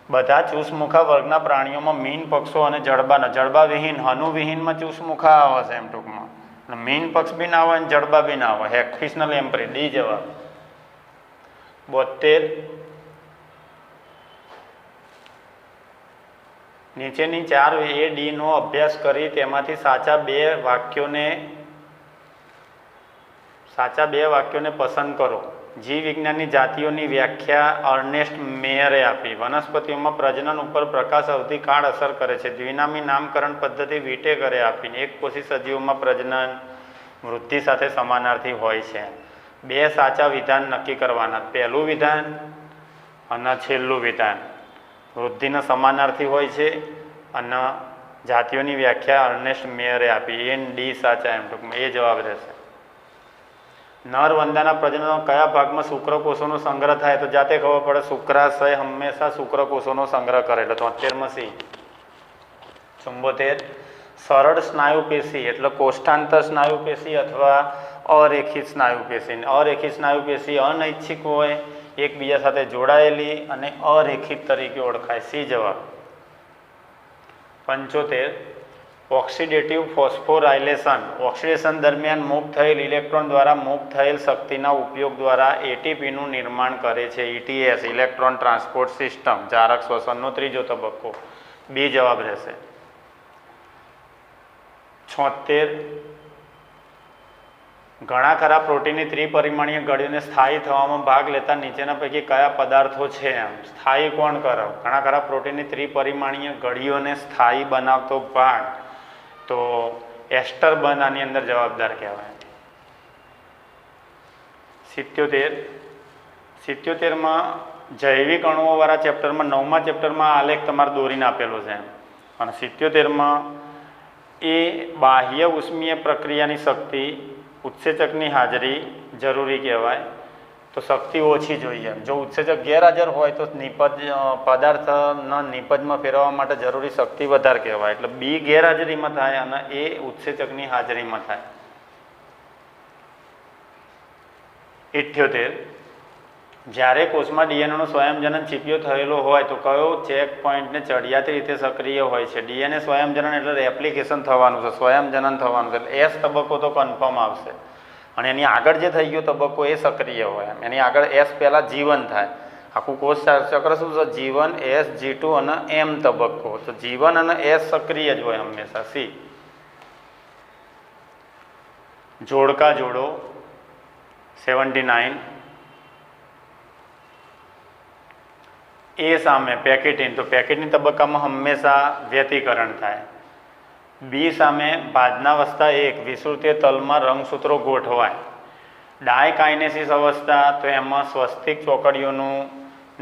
બધા ચૂસમુખા વર્ગના પ્રાણીઓમાં મીન પક્ષો અને જડબાવિહીન હનુવિહીનમાં ચૂસમુખા આવે છે એમ ટૂંકમાં. મીન પક્ષ બી ના આવે અને જડબા બી ના આવે. હેગફિશ ને લેમ્પ્રે. ડી જવાબ. 72 નીચેની 4 AD નો અભ્યાસ કરી તેમાંથી સાચા બે વાક્યોને પસંદ કરો. જીવ વિજ્ઞાનની જાતિઓની વ્યાખ્યા અર્નેસ્ટ મેયરે આપી. વનસ્પતિઓમાં પ્રજનન ઉપર પ્રકાશ અવધિ કાળ અસર કરે છે. દ્વિનામી નામકરણ પદ્ધતિ વિટેકરે આપી. એકકોષી સજીવોમાં પ્રજનન વૃદ્ધિ સાથે સમાનાર્થી હોય છે. 2 સાચા વિધાન નક્કી કરવાના. પહેલું વિધાન અને છેલ્લું વિધાન વૃદ્ધિના સમાનાર્થી હોય છે અને જાતિઓની વ્યાખ્યા અર્નેસ્ટ મેયરે આપી. એન ડી સાચા એમ ટૂંકમાં એ જવાબ રહેશે. નર વંદાના પ્રજનનમાં કયા ભાગમાં શુક્રકોષોનો સંગ્રહ થાય? તો જાતે ખબર પડે. શુક્રાશય હંમેશા શુક્રકોષોનો સંગ્રહ કરે એટલે 73માં સી. 74 સરળ સ્નાયુપેશી એટલે કોષ્ઠાંતર સ્નાયુપેશી અથવા અરેખિત સ્નાયુપેશી. અરેખિત સ્નાયુપેશી અનૈચ્છિક હોય, એકબીજા સાથે જોડાયેલી અને અરેખિત તરીકે ઓળખાય. સી જવાબ. 75 ઓક્સિડેટિવ ફોસ્ફોરાયલેશન, ઓક્સિડેશન દરમિયાન મુક્ત થયેલ ઇલેક્ટ્રોન દ્વારા મુક્ત થયેલ શક્તિના ઉપયોગ દ્વારા એટીપીનું નિર્માણ કરે છે. ETS ઇલેક્ટ્રોન ટ્રાન્સપોર્ટ સિસ્ટમ, જારક શ્વસનનો ત્રીજો તબક્કો. બી જવાબ રહેશે. 76. ઘણા ખરા પ્રોટીનની ત્રિપરિમાણીય ગળીઓને સ્થાયી થવામાં ભાગ લેતા નીચેના પૈકી કયા પદાર્થો છે? એમ સ્થાયી કોણ કરે? ઘણા ખરા પ્રોટીનની ત્રિપરિમાણીય ગળીઓને સ્થાયી બનાવતો ભાગ તો એસ્ટર બંધ આની અંદર જવાબદાર કહેવાય. 77માં જૈવિક અણુઓવાળા ચેપ્ટરમાં 9મા ચેપ્ટરમાં આલેખ તમારે દોરીને આપેલો છે. અને 77માં એ બાહ્ય ઉષ્મીય પ્રક્રિયાની શક્તિ, ઉત્સેચકની હાજરી જરૂરી કહેવાય. તો શક્તિ ઓછી જોઈએ. જો ઉત્સેચક ગેરહાજર હોય તો નિપજ પદાર્થના નિપજમાં ફેરવવા માટે જરૂરી શક્તિ વધારે કહેવાય. એટલે બી ગેરહાજરીમાં થાય અને એ ઉત્સેચકની હાજરીમાં થાય. 78. જ્યારે કોષમાં ડીએનએનો સ્વયંજનન ચીપિયો થયેલો હોય તો કયો ચેક પોઈન્ટને ચડિયાતી રીતે સક્રિય હોય છે? ડીએનએ સ્વયંજનન એટલે રેપ્લિકેશન થવાનું છે, સ્વયંજનન થવાનું છે. એટલે એસ તબક્કો તો કન્ફર્મ આવશે. અને એની આગળ જે થઈ ગયો તબક્કો એ સક્રિય હોય. એની આગળ એસ પહેલાં જીવન થાય. આખું કોષ ચક્ર શું છે? જીવન, એસ, G2 અને એમ તબક્કો. તો જીવન અને એસ સક્રિય જ હોય હંમેશા. સી જોડકા જોડો. 79. એ સામે પેકેટિન, તો પેકેટિન તબક્કામાં હંમેશા વ્યતિકરણ થાય. બી સામે ભાજનાવસ્થા 1 વિષુવૃત્તીય તલમાં રંગસૂત્રો ગોઠવાય. ડાયકાઇનેસિસ અવસ્થા, તો એમાં સ્વસ્તિક ચોકડીઓનું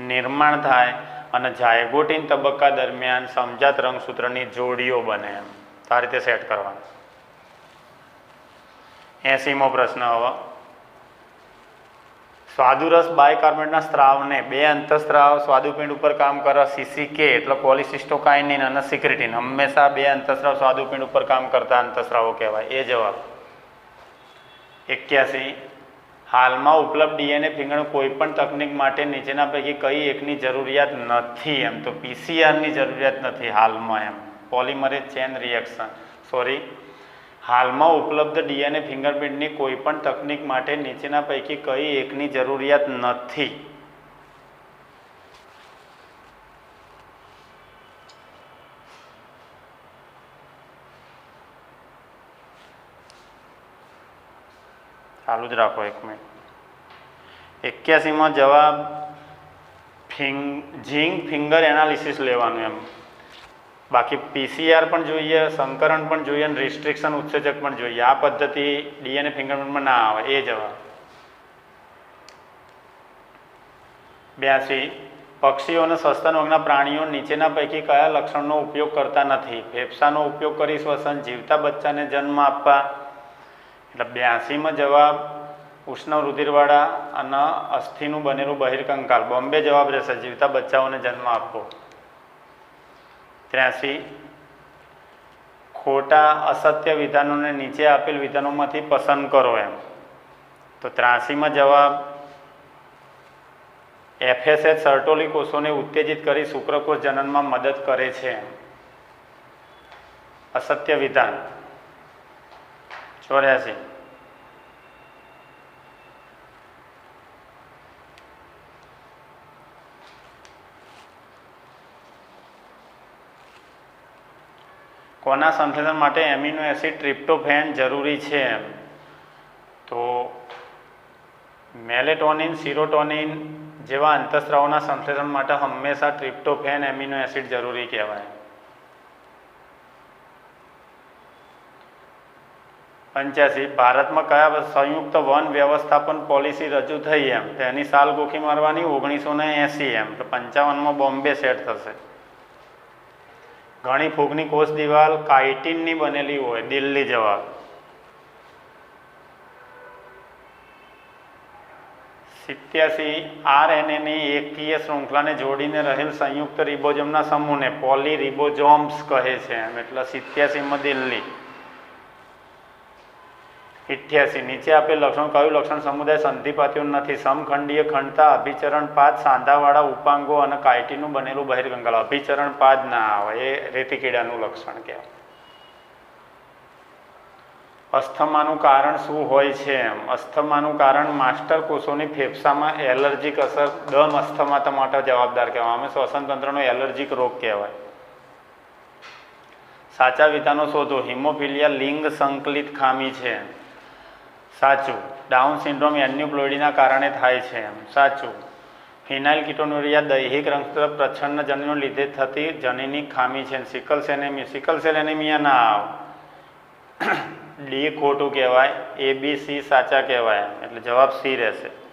નિર્માણ થાય અને ઝાયગોટિન તબક્કા દરમિયાન સમજાત રંગસૂત્રની જોડીઓ બને. એમ આ રીતે સેટ કરવાનું. 80મો પ્રશ્ન. હવે સ્વાદુરસ બાયકાર્બોનેટના સ્ત્રાવને બે અંતઃસ્ત્રાવ સ્વાદુપિંડ ઉપર કામ કરે. CCK એટલે કોલિસિસ્ટોકાઇનિન અને સિક્રેટિન હંમેશા બે અંતઃસ્ત્રાવ સ્વાદુપિંડ ઉપર કામ કરતા અંતઃસ્ત્રાવો કહેવાય. એ જવાબ. 81. હાલમાં ઉપલબ્ધ ડીએનએ ફિંગરનું કોઈ પણ તકનીક માટે નીચેના પૈકી કઈ એકની જરૂરિયાત નથી? એમ તો PCRની જરૂરિયાત નથી હાલમાં. એમ પોલિમરેજ ચેન રિએક્શન, હાલમાં ઉપલબ્ધ ડીએનએ ફિંગરપ્રિન્ટની કોઈ પણ તકનીક માટે નીચેના પૈકી કઈ એકની જરૂરિયાત નથી? ચાલુ જ રાખો 1 મિનિટ. 81માં જવાબ ઝિંક ફિંગર એનાલિસિસ લેવાનું. એમ બાકી PCR પણ જોઈએ, સંકરણ પણ જોઈએ અને રિસ્ટ્રિક્શન ઉત્સેચક પણ જોઈએ. આ પદ્ધતિ ડીએનએ ફિંગરપ્રિન્ટમાં ના આવે. એ જવાબ. 82. પક્ષીઓ અને સસ્તન વર્ગના પ્રાણીઓ નીચેના પૈકી કયા લક્ષણનો ઉપયોગ કરતા નથી? ફેફસાનો ઉપયોગ કરી શ્વસન, જીવતા બચ્ચાને જન્મ આપવા. એટલે 82માં જવાબ ઉષ્ણ રુધિરવાળા અને અસ્થિનું બનેલું બહિર્કંકાલ. બોમ્બે જવાબ રહેશે, જીવતા બચ્ચાઓને જન્મ આપવો. 83. ખોટા અસત્ય વિધાનોને નીચે આપેલ વિધાનોમાંથી પસંદ કરો. એમ તો 83માં જવાબ FSH સર્ટોલી કોષોને ઉત્તેજિત કરી શુક્રકોષ જનનમાં મદદ કરે છે. અસત્ય વિધાન. 84. કોના સંશ્લેષણ માટે એમિનો એસિડ ટ્રિપ્ટોફેન જરૂરી છે? એમ તો મેલેટોનિન, સિરોટોનિન જેવા અંતઃસ્ત્રાવોના સંશ્લેષણ માટે હંમેશા ટ્રિપ્ટોફેન એમિનો એસિડ જરૂરી કહેવાય. 85. ભારતમાં કયા સંયુક્ત વન વ્યવસ્થાપન પોલિસી રજૂ થઈ? એમ તેની સાલ ગોખી મારવાની. 1980. એમ તો 55માં બોમ્બે સેટ થશે. ઘણી ફૂગની કોષ દિવાલ કાઇટિનની બનેલી હોય. દિલ્હી જવાબ. 87. RNAની એકકીય શૃંખલાને જોડીને રહેલ સંયુક્ત રિબોઝોમના સમૂહને પોલીરિબોઝોમ્સ કહે છે. એમ એટલે 87માં દિલ્હી. 88. નીચે આપેલ લક્ષણ કયું લક્ષણ સમુદાય સંધિપાતીઓ નથી? સમખંડીય ખંડતા, અભિચરણ પાદ, સાંધાવાળા ઉપાંગો અને કાઇટિનનું બનેલું બહિર્કંકાલ. અભિચરણ પાદ ના આવે, એ રેતી કીડાનું લક્ષણ કહેવાય. અસ્થમાનું કારણ શું હોય છે? અસ્થમાનું કારણ માસ્ટર કોષોની ફેફસામાં એલર્જીક અસર દમ અસ્થમા માટે જવાબદાર કહેવામાં આવે. શ્વસન તંત્રનો એલર્જીક રોગ કહેવાય. સાચા વિધાનો શોધો. હિમોફિલિયા લિંગ સંકલિત ખામી છે. સાચું. ડાઉન સિન્ડ્રોમ એન્યુપ્લોઇડીના કારણે થાય છે. સાચું. ફિનાઇલકીટોનુરિયા દૈહિક રક્ત પ્રચ્છન્ન જનીનો લીધે થતી જનીનિક ખામી છે. સિકલ સેલ એનેમિયા ના આવે. ડી ખોટું કહેવાય. A B C સાચા કહેવાય. એટલે જવાબ સી રહેશે.